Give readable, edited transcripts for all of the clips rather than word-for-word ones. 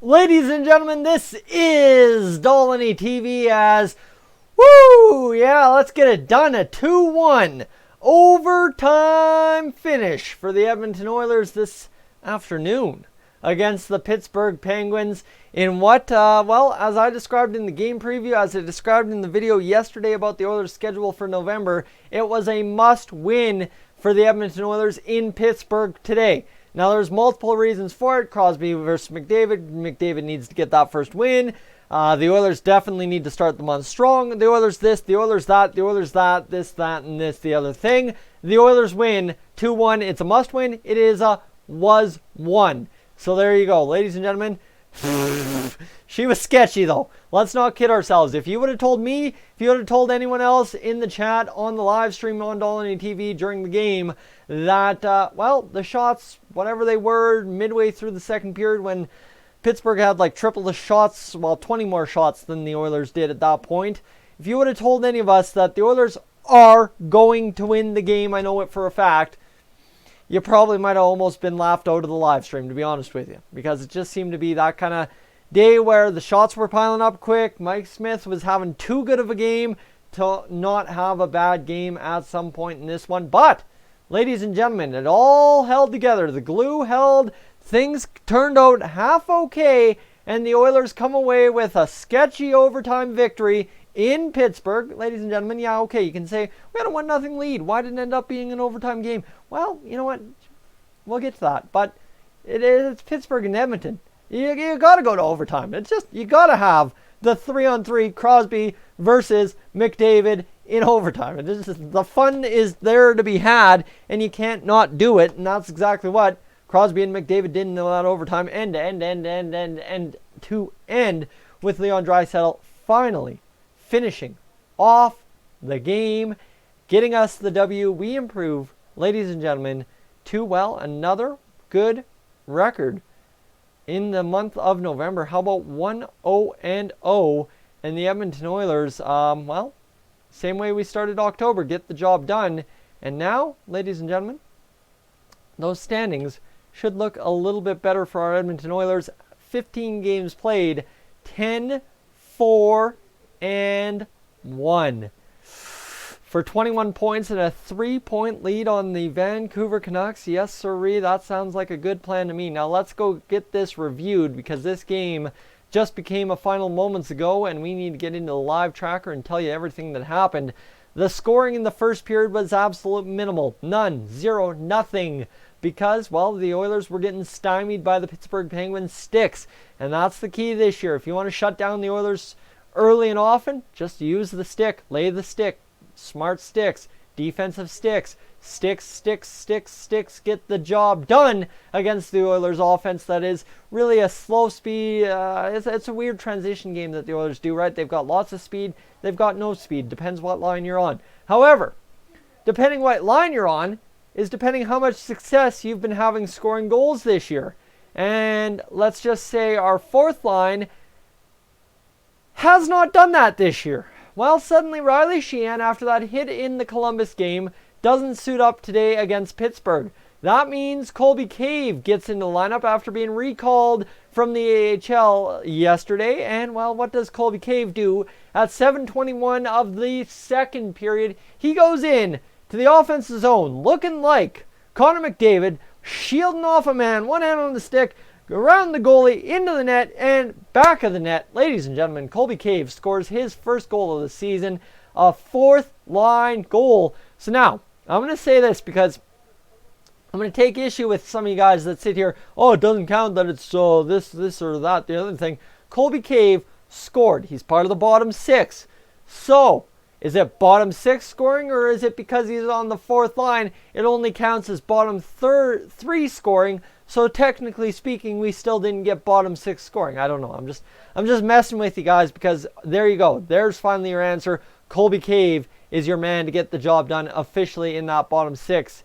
Ladies and gentlemen, this is Dolynny TV as, let's get it done. A 2-1 overtime finish for the Edmonton Oilers this afternoon against the Pittsburgh Penguins in what, as I described in the game preview, as I described in the video yesterday about the Oilers' schedule for November, it was a must-win for the Edmonton Oilers in Pittsburgh today. Now, there's multiple reasons for it. Crosby versus McDavid. McDavid needs to get that first win. The Oilers definitely need to start the month strong. The Oilers this, the Oilers that, the Oilers that, this, that, and this, the other thing. The Oilers win 2-1. It's a must win. It is a was won. So there you go, ladies and gentlemen. She was sketchy, though. Let's not kid ourselves. If you would have told me, if you would have told anyone else in the chat, on the live stream on Dolynny TV during the game, that, the shots, whatever they were, midway through the second period when Pittsburgh had like triple the shots, 20 more shots than the Oilers did at that point. If you would have told any of us that the Oilers are going to win the game, I know it for a fact, you probably might have almost been laughed out of the live stream, to be honest with you. Because it just seemed to be that kind of day where the shots were piling up quick. Mike Smith was having too good of a game to not have a bad game at some point in this one. But, ladies and gentlemen, it all held together. The glue held. Things turned out half okay. And the Oilers come away with a sketchy overtime victory in Pittsburgh. Ladies and gentlemen, you can say, we had a 1-0 lead. Why didn't it end up being an overtime game? Well, you know what? We'll get to that. But it's Pittsburgh and Edmonton. You got to go to overtime. It's just, you got to have the 3-on-3 Crosby versus McDavid in overtime. The fun is there to be had, and you can't not do it. And that's exactly what Crosby and McDavid did in that overtime. End to end with Leon Draisaitl finally finishing off the game, getting us the W. We improve, ladies and gentlemen, to, another good record in the month of November. How about 1-0-0? And the Edmonton Oilers, same way we started October, get the job done. And now, ladies and gentlemen, those standings should look a little bit better for our Edmonton Oilers. 15 games played, 10-4-1 for 21 points and a 3-point lead on the Vancouver Canucks. Yes, sirree, that sounds like a good plan to me. Now let's go get this reviewed, because this game just became a final moments ago, and we need to get into the live tracker and tell you everything that happened. The scoring in the first period was absolute minimal. None. 0. Nothing. Because, the Oilers were getting stymied by the Pittsburgh Penguins' sticks. And that's the key this year. If you want to shut down the Oilers early and often, just use the stick. Lay the stick. Smart sticks. Defensive sticks. Sticks. Get the job done against the Oilers' offense that is really a slow speed. It's a weird transition game that the Oilers do, right? They've got lots of speed. They've got no speed. Depends what line you're on. However, depending what line you're on is depending how much success you've been having scoring goals this year. And let's just say our fourth line has not done that this year. Suddenly Riley Sheahan, after that hit in the Columbus game, doesn't suit up today against Pittsburgh. That means Colby Cave gets into the lineup after being recalled from the AHL yesterday. And, what does Colby Cave do? At 7:21 of the second period, he goes in to the offensive zone, looking like Connor McDavid, shielding off a man, one hand on the stick, around the goalie, into the net, and back of the net. Ladies and gentlemen, Colby Cave scores his first goal of the season, a fourth line goal. So now, I'm going to say this because I'm going to take issue with some of you guys that sit here, it doesn't count that it's this or that, the other thing. Colby Cave scored. He's part of the bottom six. So, is it bottom six scoring, or is it because he's on the fourth line, it only counts as bottom three scoring? So technically speaking, we still didn't get bottom six scoring. I don't know. I'm just messing with you guys, because there you go. There's finally your answer. Colby Cave is your man to get the job done officially in that bottom six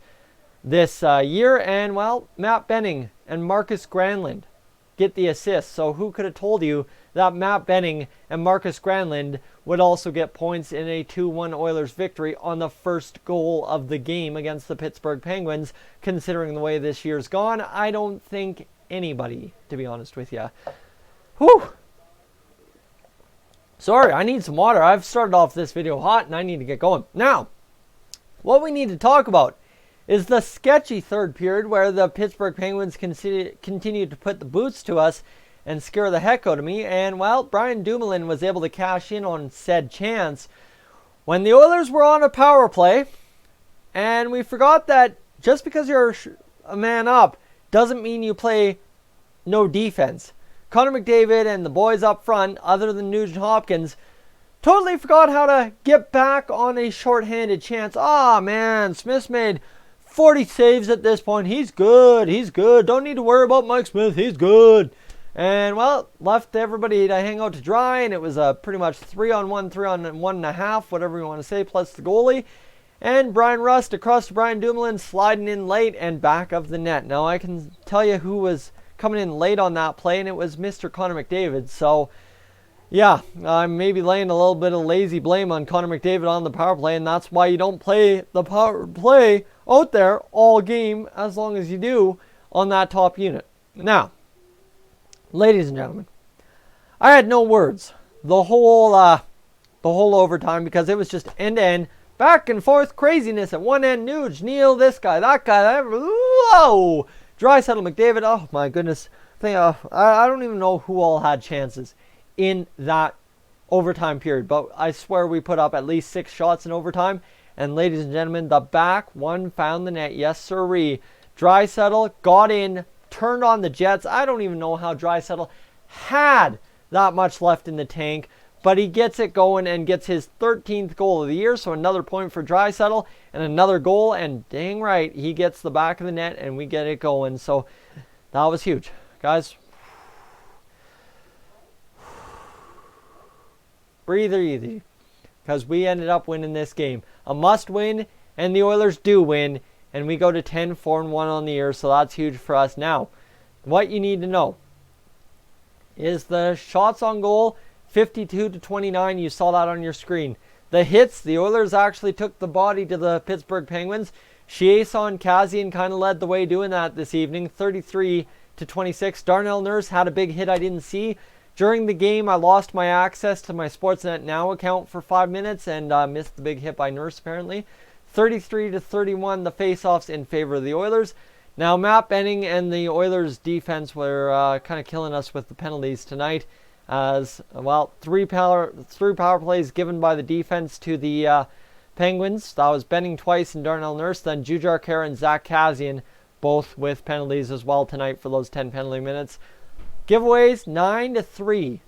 this year. And, Matt Benning and Marcus Granlund get the assist. So who could have told you that Matt Benning and Marcus Granlund would also get points in a 2-1 Oilers victory on the first goal of the game against the Pittsburgh Penguins? Considering the way this year's gone, I don't think anybody, to be honest with you. Whew. Sorry, I need some water. I've started off this video hot and I need to get going. Now, what we need to talk about is the sketchy third period where the Pittsburgh Penguins continued to put the boots to us and scare the heck out of me. And, well, Brian Dumoulin was able to cash in on said chance when the Oilers were on a power play. And we forgot that just because you're a man up doesn't mean you play no defense. Connor McDavid and the boys up front, other than Nugent Hopkins, totally forgot how to get back on a shorthanded chance. Man, Smith's made 40 saves at this point. He's good. He's good. Don't need to worry about Mike Smith. He's good. And, well, left everybody to hang out to dry, and it was a pretty much 3-on-1, 3-on-1.5, whatever you want to say, plus the goalie. And Brian Rust across to Brian Dumoulin, sliding in late and back of the net. Now, I can tell you who was coming in late on that play, and it was Mr. Connor McDavid. So, yeah, I'm maybe laying a little bit of lazy blame on Connor McDavid on the power play, and that's why you don't play the power play out there all game as long as you do on that top unit. Now, ladies and gentlemen, I had no words the whole overtime because it was just end-to-end, back and forth craziness. At one end, Nuge, Neal, this guy, that guy, that, whoa! Draisaitl, McDavid, oh my goodness. I don't even know who all had chances in that overtime period. But I swear we put up at least 6 shots in overtime. And ladies and gentlemen, the back one found the net. Yes, sirree. Draisaitl got in, turned on the Jets. I don't even know how Draisaitl had that much left in the tank. But he gets it going and gets his 13th goal of the year. So another point for Draisaitl and another goal. And dang right, he gets the back of the net and we get it going. So that was huge. Guys, breathe easy. Because we ended up winning this game. A must win, and the Oilers do win. And we go to 10-4-1 on the year. So that's huge for us. Now, what you need to know is the shots on goal, 52-29, you saw that on your screen. The hits, the Oilers actually took the body to the Pittsburgh Penguins. Chiasson Kassian kind of led the way doing that this evening, 33-26. Darnell Nurse had a big hit I didn't see. During the game, I lost my access to my Sportsnet Now account for 5 minutes and missed the big hit by Nurse apparently. 33-31, the faceoffs in favor of the Oilers. Now, Matt Benning and the Oilers defense were kind of killing us with the penalties tonight. As well, three power plays given by the defense to the Penguins. That was Benning twice and Darnell Nurse. Then Jujhar Khaira and Zach Kassian, both with penalties as well tonight for those 10 penalty minutes. Giveaways 9-3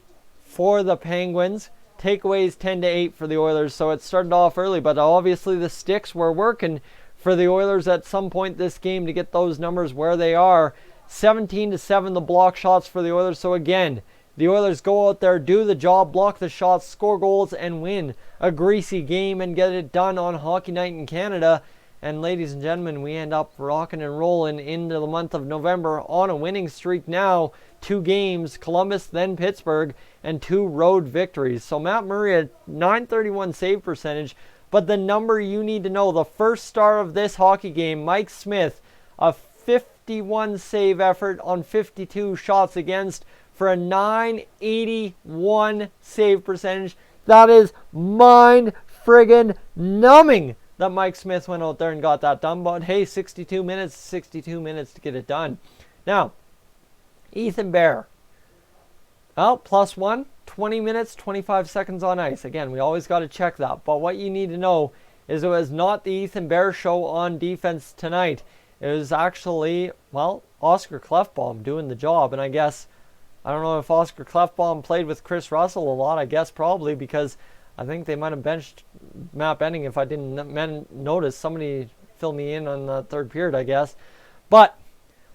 for the Penguins. Takeaways 10-8 for the Oilers. So it started off early, but obviously the sticks were working for the Oilers at some point this game to get those numbers where they are. 17-7 the block shots for the Oilers. So again, the Oilers go out there, do the job, block the shots, score goals, and win a greasy game and get it done on Hockey Night in Canada. And ladies and gentlemen, we end up rocking and rolling into the month of November on a winning streak now. 2 games, Columbus, then Pittsburgh, and 2 road victories. So Matt Murray at .931 save percentage. But the number you need to know, the first star of this hockey game, Mike Smith, a 51 save effort on 52 shots against, for a .981 save percentage. That is mind friggin' numbing that Mike Smith went out there and got that done. But hey, 62 minutes to get it done. Now, Ethan Bear. Well, +1, 20 minutes, 25 seconds on ice. Again, we always got to check that. But what you need to know is it was not the Ethan Bear show on defense tonight. It was actually, well, Oscar Klefbom doing the job. And I guess, I don't know if Oscar Klefbom played with Chris Russell a lot. I guess probably, because I think they might have benched Matt Benning if I didn't notice. Somebody fill me in on the third period, I guess. But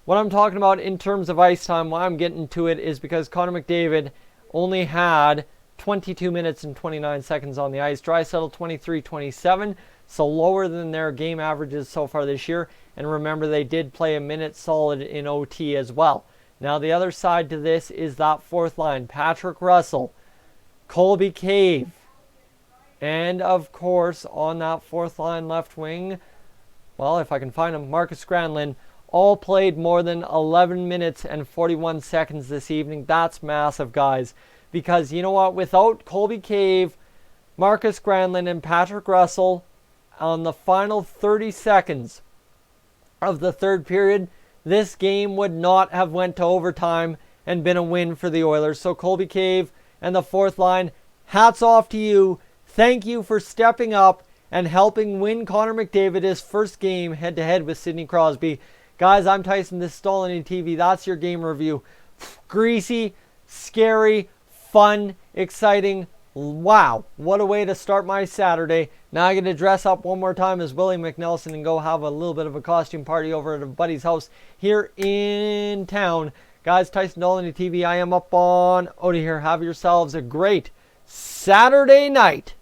what I'm talking about in terms of ice time, why I'm getting to it, is because Connor McDavid only had 22 minutes and 29 seconds on the ice. Draisaitl 23-27, so lower than their game averages so far this year. And remember, they did play a minute solid in OT as well. Now, the other side to this is that fourth line. Patrick Russell, Colby Cave, and, of course, on that fourth line left wing, well, if I can find him, Marcus Granlund, all played more than 11 minutes and 41 seconds this evening. That's massive, guys. Because you know what? Without Colby Cave, Marcus Granlund, and Patrick Russell on the final 30 seconds of the third period, this game would not have went to overtime and been a win for the Oilers. So Colby Cave and the fourth line, hats off to you. Thank you for stepping up and helping win Connor McDavid his first game head-to-head with Sidney Crosby. Guys, I'm Tyson. This is Dolynny TV. That's your game review. Greasy, scary, fun, exciting. Wow, what a way to start my Saturday. Now I get to dress up one more time as Willie McNelson and go have a little bit of a costume party over at a buddy's house here in town. Guys, Tyson Dolynny TV. I am up on out of here. Have yourselves a great Saturday night.